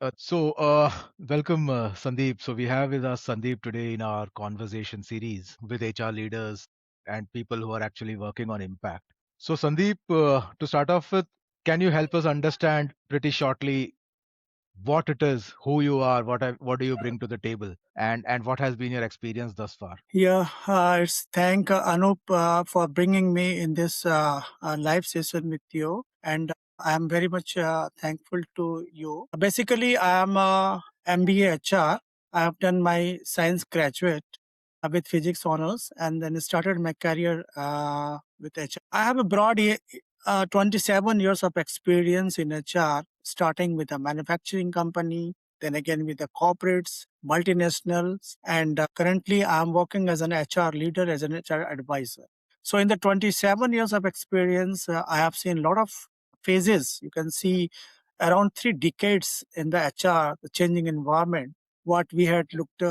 Welcome, Sandeep. So, we have with us Sandeep today in our conversation series with HR leaders and people who are actually working on impact. So, Sandeep, to start off with, can you help us understand pretty shortly what it is, who you are, what do you bring to the table, and what has been your experience thus far? Yeah, it's thank Anup for bringing me in this live session with you, and I am very much thankful to you. Basically, I am a MBA HR. I have done my science graduate with physics honors, and then started my career with HR. I have a 27 years of experience in HR, starting with a manufacturing company, then again with the corporates, multinationals, and currently I'm working as an HR leader, as an HR advisor. So in the 27 years of experience, I have seen a lot of phases. You can see around 3 decades in the HR, the changing environment, what we had looked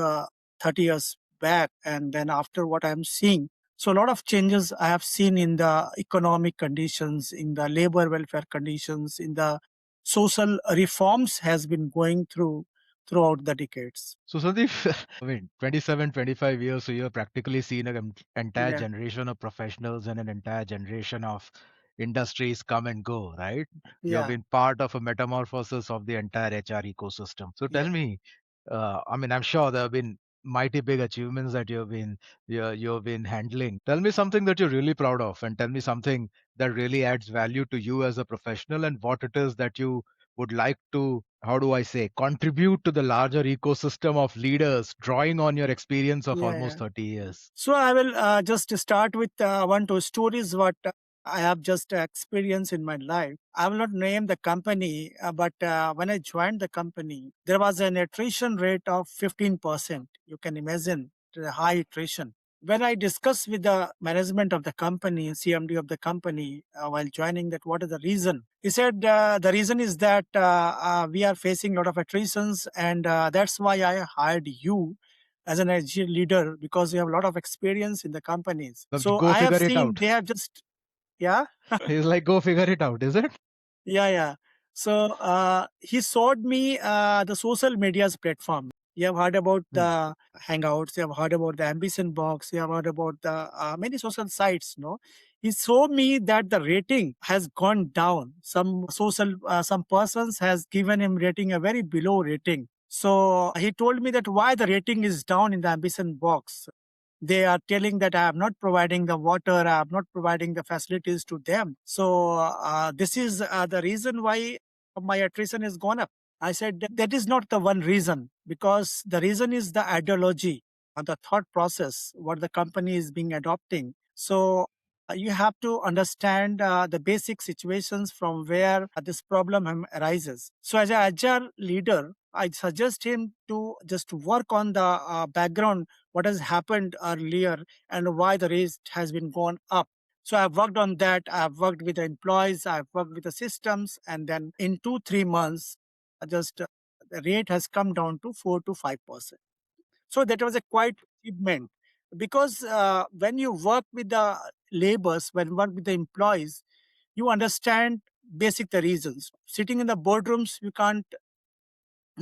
30 years back, and then after what I'm seeing. So a lot of changes I have seen in the economic conditions, in the labor welfare conditions, in the social reforms has been going throughout the decades. So, Sandeep, I mean, 27, 25 years, so you've practically seen an entire Yeah, generation of professionals and an entire generation of industries come and go, right? You have yeah, been part of a metamorphosis of the entire HR ecosystem. So tell yeah, me, I mean, I'm sure there have been mighty big achievements that you've been handling. Tell me something that you're really proud of, and tell me something that really adds value to you as a professional, and what it is that you would like to, how do I say, contribute to the larger ecosystem of leaders, drawing on your experience of yeah, almost yeah. 30 years. So I will just start with one two stories what I have just experienced in my life. I will not name the company, but when I joined the company, there was an attrition rate of 15%. You can imagine the high attrition. When I discussed with the management of the company, CMD of the company, while joining that, what is the reason? He said the reason is that we are facing a lot of attritions, and that's why I hired you as an agile leader because you have a lot of experience in the companies. So Go I have figure it seen out. they have just, yeah. He's like, go figure it out, is it? Yeah, yeah. So he showed me the social media's platform. You have heard about Hmm. the Hangouts. You have heard about the Ambition Box. You have heard about the many social sites. No, he showed me that the rating has gone down. Some persons has given him rating a very below rating. So he told me that why the rating is down in the Ambition Box. They are telling that I am not providing the water, I am not providing the facilities to them. So this is the reason why my attrition has gone up. I said that is not the one reason, because the reason is the ideology and the thought process what the company is being adopting. So you have to understand the basic situations from where this problem arises. So as an agile leader, I suggest him to just work on the background, what has happened earlier and why the rate has been gone up. So I've worked on that. I've worked with the employees. I've worked with the systems, and then in 2 3 months, just the rate has come down to 4 to 5%. So that was a quite achievement, because when you work with the laborers, when you work with the employees, you understand basic the reasons. Sitting in the boardrooms, you can't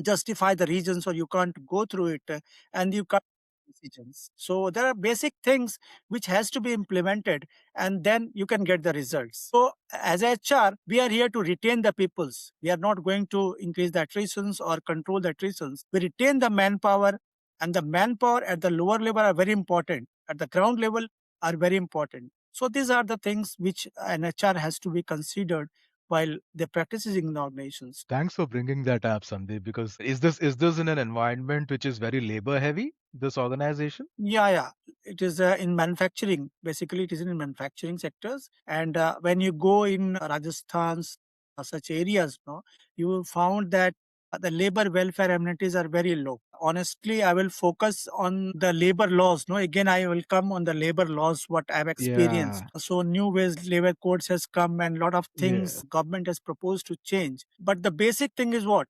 justify the reasons, or you can't go through it, and you can't make decisions. So there are basic things which has to be implemented, and then you can get the results. So as HR, we are here to retain the peoples. We are not going to increase the attritions or control the attritions. We retain the manpower, and the manpower at the lower level are very important, at the ground level are very important. So these are the things which an HR has to be considered while they're practicing in the organizations. Thanks for bringing that up, Sandeep, because is this in an environment which is very labor heavy, this organization? Yeah, yeah. It is in manufacturing. Basically, it is in manufacturing sectors. And when you go in Rajasthan's such areas, no, you will found that the labor welfare amenities are very low. Honestly, I will focus on the labor laws. No, again, I will come on the labor laws what I've experienced. Yeah, So new ways labor codes has come, and lot of yeah. things government has proposed to change. But the basic thing is what?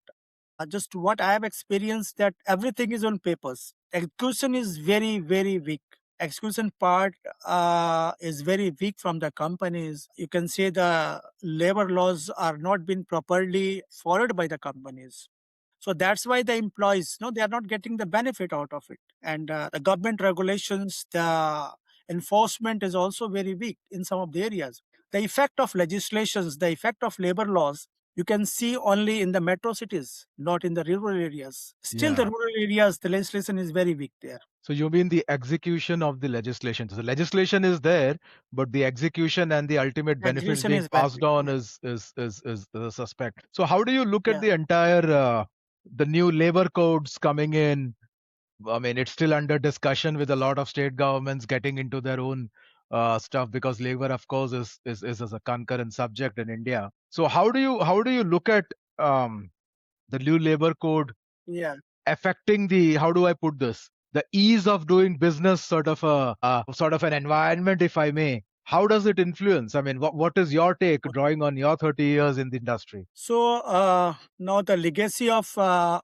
Just what I have experienced, that everything is on papers. Execution is very, very weak. Execution part is very weak from the companies. You can say the labor laws are not being properly followed by the companies. So that's why the employees, no, they are not getting the benefit out of it. And the government regulations, the enforcement is also very weak in some of the areas. The effect of legislations, the effect of labor laws, you can see only in the metro cities, not in the rural areas. Still, the Yeah. rural areas, the legislation is very weak there. So you mean the execution of the legislation. So the legislation is there, but the execution and the ultimate benefits Execution being is very passed weak. on Yeah. is the suspect. So how do you look at Yeah. the entire the new labor codes coming in? I mean, it's still under discussion with a lot of state governments getting into their own stuff because labor, of course, is a concurrent subject in India. So how do you look at the new labor code Yeah. affecting the, how do I put this, the ease of doing business, sort of an environment, if I may? How does it influence? I mean, what is your take, drawing on your 30 years in the industry? So now the legacy of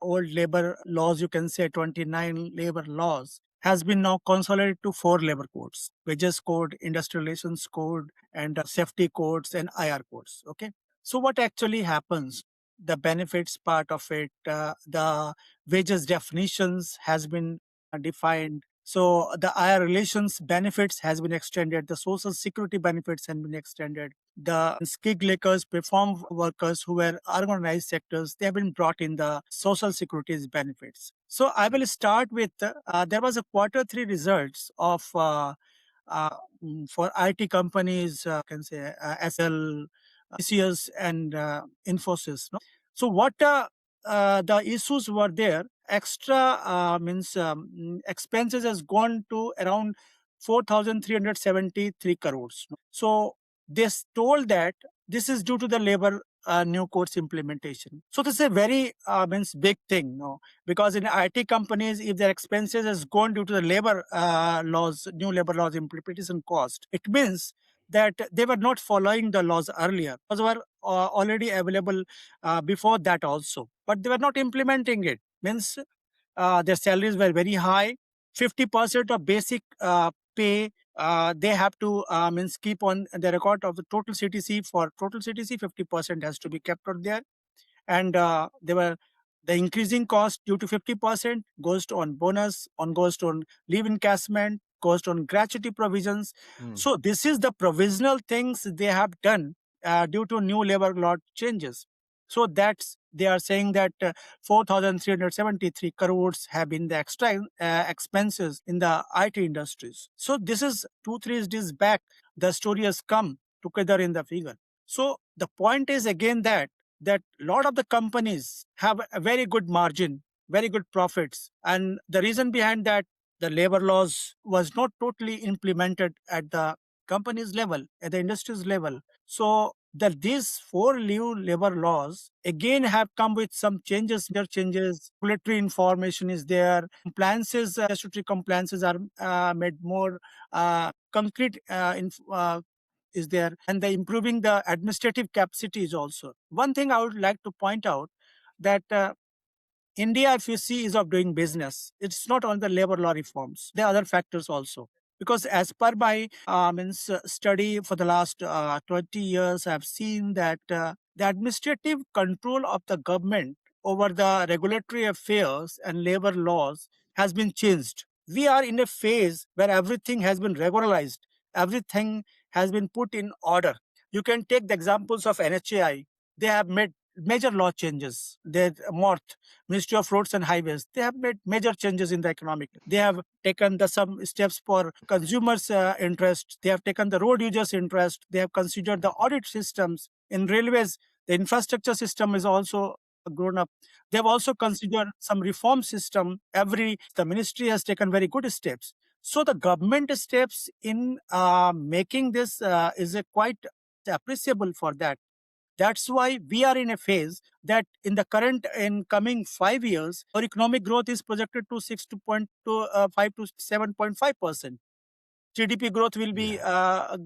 old labor laws, you can say 29 labor laws, has been now consolidated to 4 labor codes: wages code, industrial relations code, and safety codes and IR codes. Okay. So what actually happens? The benefits part of it, the wages definitions has been defined. So the IR relations benefits has been extended. The social security benefits has been extended. The gig workers, perform workers who were organized sectors, they have been brought in the social security benefits. So I will start with there was a quarter 3 results of for IT companies, can say SL, TCS, and Infosys. No? So what the issues were there? Extra means expenses has gone to around 4,373 crores. No? So they told that this is due to the labor new codes implementation. So this is a very means big thing, no? Because in IT companies, if their expenses has gone due to the labor laws, new labor laws implementation cost, it means that they were not following the laws earlier. Laws were already available before that also, but they were not implementing it. Means their salaries were very high. 50% of basic pay they have to means keep on the record of the total CTC. For total CTC, 50% has to be kept on there. And they were the increasing cost due to 50% goes to on bonus, on goes to on leave encashment, goes to on gratuity provisions. Hmm. So this is the provisional things they have done due to new labor law changes. So that's they are saying that 4,373 crores have been the extra expenses in the IT industries. So this is 2 3 days back. The story has come together in the figure. So the point is again that a lot of the companies have a very good margin, very good profits. And the reason behind that, the labor laws was not totally implemented at the company's level, at the industry's level. So that these 4 new labor laws again have come with some changes. There changes, regulatory information is there, compliances, statutory compliances are made more concrete. Is there, and the improving the administrative capacity is also one thing I would like to point out, that India, if you see, is of doing business. It's not on the labor law reforms. There are other factors also. Because as per my study for the last 20 years, I've seen that the administrative control of the government over the regulatory affairs and labor laws has been changed. We are in a phase where everything has been regularized, everything has been put in order. You can take the examples of NHAI. They have made major law changes. They MORTH, Ministry of Roads and Highways, they have made major changes in the economic. They have taken the some steps for consumers' interest. They have taken the road users' interest. They have considered the audit systems in railways. The infrastructure system is also grown up. They have also considered some reform system. The ministry has taken very good steps. So the government steps in making this is a quite appreciable for that. That's why we are in a phase that in coming 5 years, our economic growth is projected to 6.5 to 7.5%. GDP growth will be Yeah.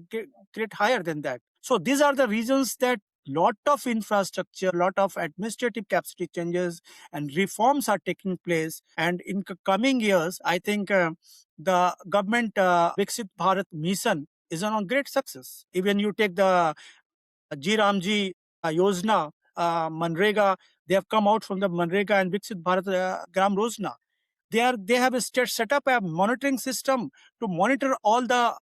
great higher than that. So these are the reasons that lot of infrastructure, lot of administrative capacity changes and reforms are taking place. And in coming years, I think the government Viksit Bharat mission is on a great success. Even you take the G Ramji Yojana, Manrega, They have come out from the Manrega and Viksit Bharat Gram Rojna. They have a state set up a monitoring system to monitor all the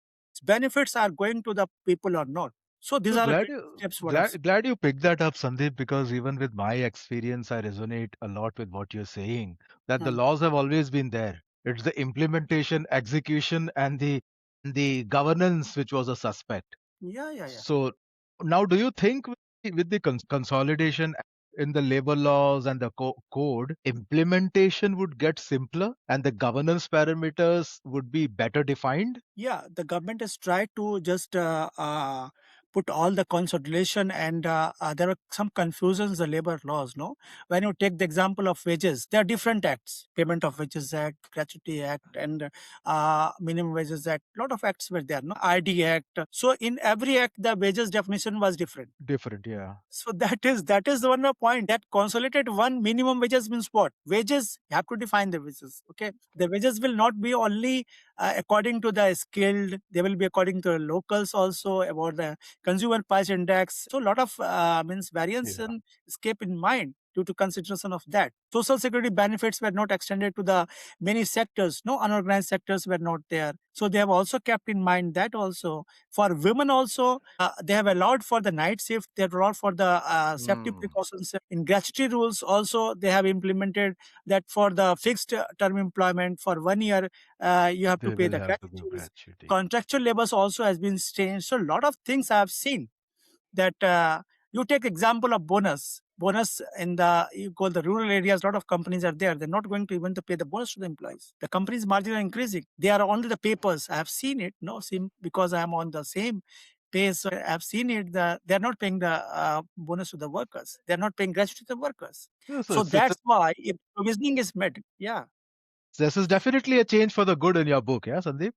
benefits are going to the people or not. So these So are the glad great you steps what I've seen. glad you picked that up, Sandeep, because even with my experience, I resonate a lot with what you're saying. That the Hmm. laws have always been there. It's the implementation, execution, and the governance which was a suspect. Yeah, yeah, yeah. So now, do you think with the consolidation in the labor laws and the code, implementation would get simpler and the governance parameters would be better defined? Yeah, the government has tried to just put all the consolidation, and there are some confusions the labor laws. No, when you take the example of wages, there are different acts: Payment of Wages Act, Gratuity Act, and Minimum Wages Act. Lot of acts were there. No, ID Act. So in every act, the wages definition was different. Different, yeah. So that is the one point that consolidated one minimum wages means what? Wages, you have to define the wages. Okay, the wages will not be only according to the skilled; they will be according to the locals also about the consumer price index. So a lot of means variance Yeah. and escape in mind due to consideration of that. Social security benefits were not extended to the many sectors. No unorganized sectors were not there. So they have also kept in mind that also for women also, they have allowed for the night shift. They have allowed for the safety Hmm. precautions. In gratuity rules also, they have implemented that for the fixed term employment for 1 year, you have to They pay will the have to give gratuities. gratuity. Contractual labors also has been changed. So a lot of things I have seen that you take example of bonus in the you call the rural areas. A lot of companies are there, they're not going to even to pay the bonus to the employees. The company's margin are increasing, they are only the papers. I have seen it, no sim, because I am on the same page. So I have seen it, they're not paying the bonus to the workers, they're not paying gratuity to the workers. Yeah, so So it's that's why if provisioning is met. Yeah, this is definitely a change for the good in your book, yeah, Sandeep?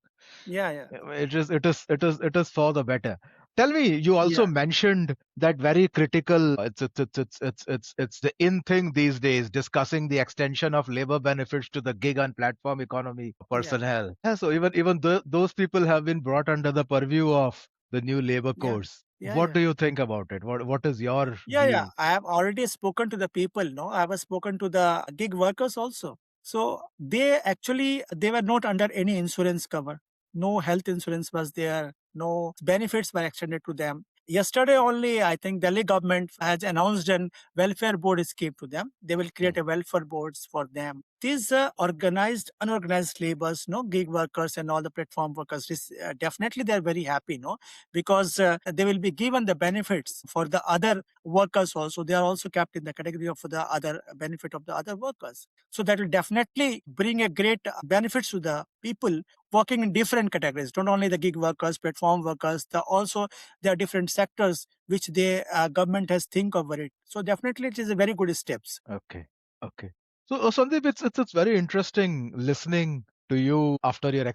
yeah, yeah, It is for the better. Tell me, you also yeah, mentioned that very critical. It's the in thing these days, discussing the extension of labor benefits to the gig and platform economy yeah, personnel. Yeah, so even those people have been brought under the purview of the new labor yeah, codes. yeah, What yeah. do you think about it? What is your Yeah, yeah. view? I have already spoken to the people. No, I have spoken to the gig workers also. So they were not under any insurance cover. No health insurance was there. No benefits were extended to them. Yesterday only, I think Delhi government has announced an welfare board scheme to them. They will create Hmm. a welfare boards for them. These organized, unorganized laborers, no gig workers and all the platform workers, definitely they are very happy, no, because they will be given the benefits for the other workers also. They are also kept in the category of the other benefit of the other workers. So that will definitely bring a great benefits to the people working in different categories, not only the gig workers, platform workers, also there are different sectors which the government has think over it. So definitely it is a very good steps. Okay. Okay. So, Sandeep, it's very interesting listening to you after your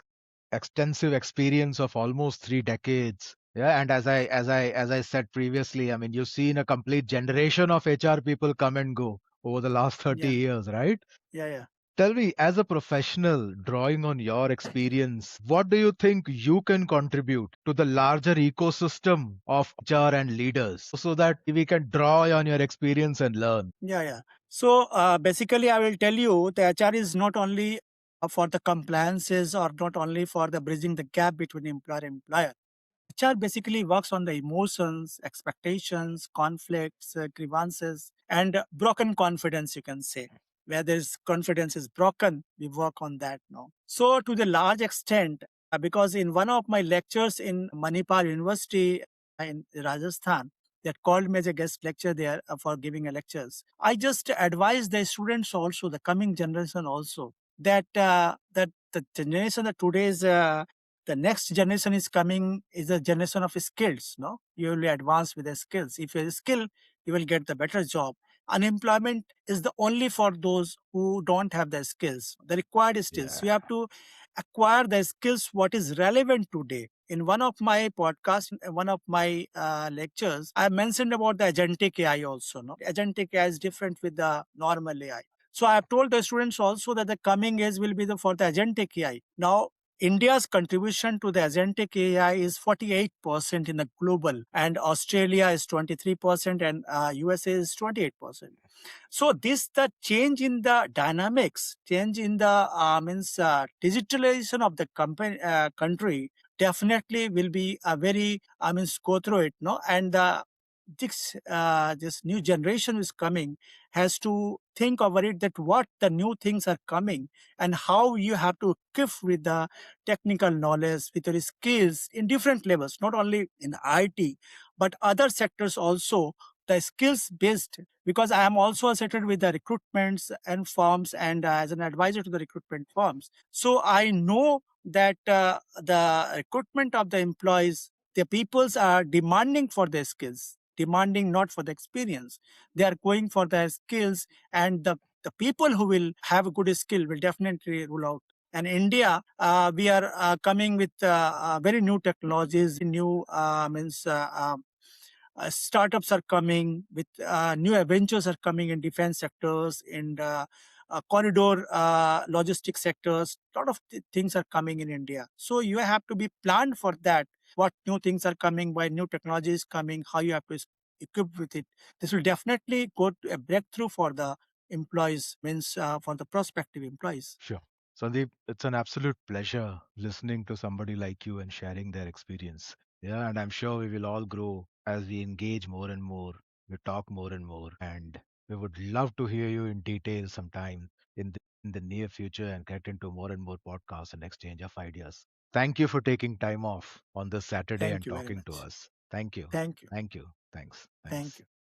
extensive experience of almost 3 decades. Yeah, and as I said previously, I mean, you've seen a complete generation of HR people come and go over the last 30 Yeah, years, right? yeah, yeah. Tell me, as a professional, drawing on your experience, what do you think you can contribute to the larger ecosystem of HR and leaders so that we can draw on your experience and learn? Yeah, yeah. So basically, I will tell you the HR is not only for the compliances or not only for the bridging the gap between employer and employer. HR basically works on the emotions, expectations, conflicts, grievances, and broken confidence, you can say. Where there's confidence is broken, we work on that now. So, to the large extent, because in one of my lectures in Manipal University in Rajasthan, that called me as a guest lecturer there for giving a lectures. I just advise the students also, the coming generation also, that that the generation that today's the next generation is coming is a generation of skills. No, you will advance with the skills. If you're skilled, you will get the better job. Unemployment is the only for those who don't have the skills, the required skills. Yeah. You have to acquire the skills what is relevant today. In one of my podcasts, in one of my lectures, I mentioned about the agentic AI also. No, agentic AI is different with the normal AI. So I have told the students also that the coming age will be for the agentic AI. Now India's contribution to the agentic AI is 48% in the global, and Australia is 23%, and USA is 28%. So this the change in the dynamics, change in the means digitalization of the company country definitely will be a very go through it, no, and this new generation is coming has to think over it that what the new things are coming and how you have to equip with the technical knowledge with your skills in different levels, not only in IT but other sectors also, the skills based, because I am also associated with the recruitments and firms and as an advisor to the recruitment firms. So I know that the recruitment of the employees, the peoples are demanding for their skills, demanding not for the experience. They are going for their skills, and the people who will have a good skill will definitely rule out. And India, we are coming with very new technologies, new startups are coming with new adventures are coming in defense sectors, in the corridor logistics sectors. A lot of things are coming in India. So you have to be planned for that. What new things are coming, why new technology is coming, how you have to equip with it. This will definitely go to a breakthrough for the employees, means for the prospective employees. Sure. Sandeep, it's an absolute pleasure listening to somebody like you and sharing their experience. Yeah, and I'm sure we will all grow as we engage more and more, we talk more and more, and we would love to hear you in detail sometime in the near future and get into more and more podcasts and exchange of ideas. Thank you for taking time off on this Saturday Thank and you very talking to much. us. Thank you. Thank you. Thank you. Thanks. Thank Thanks. you.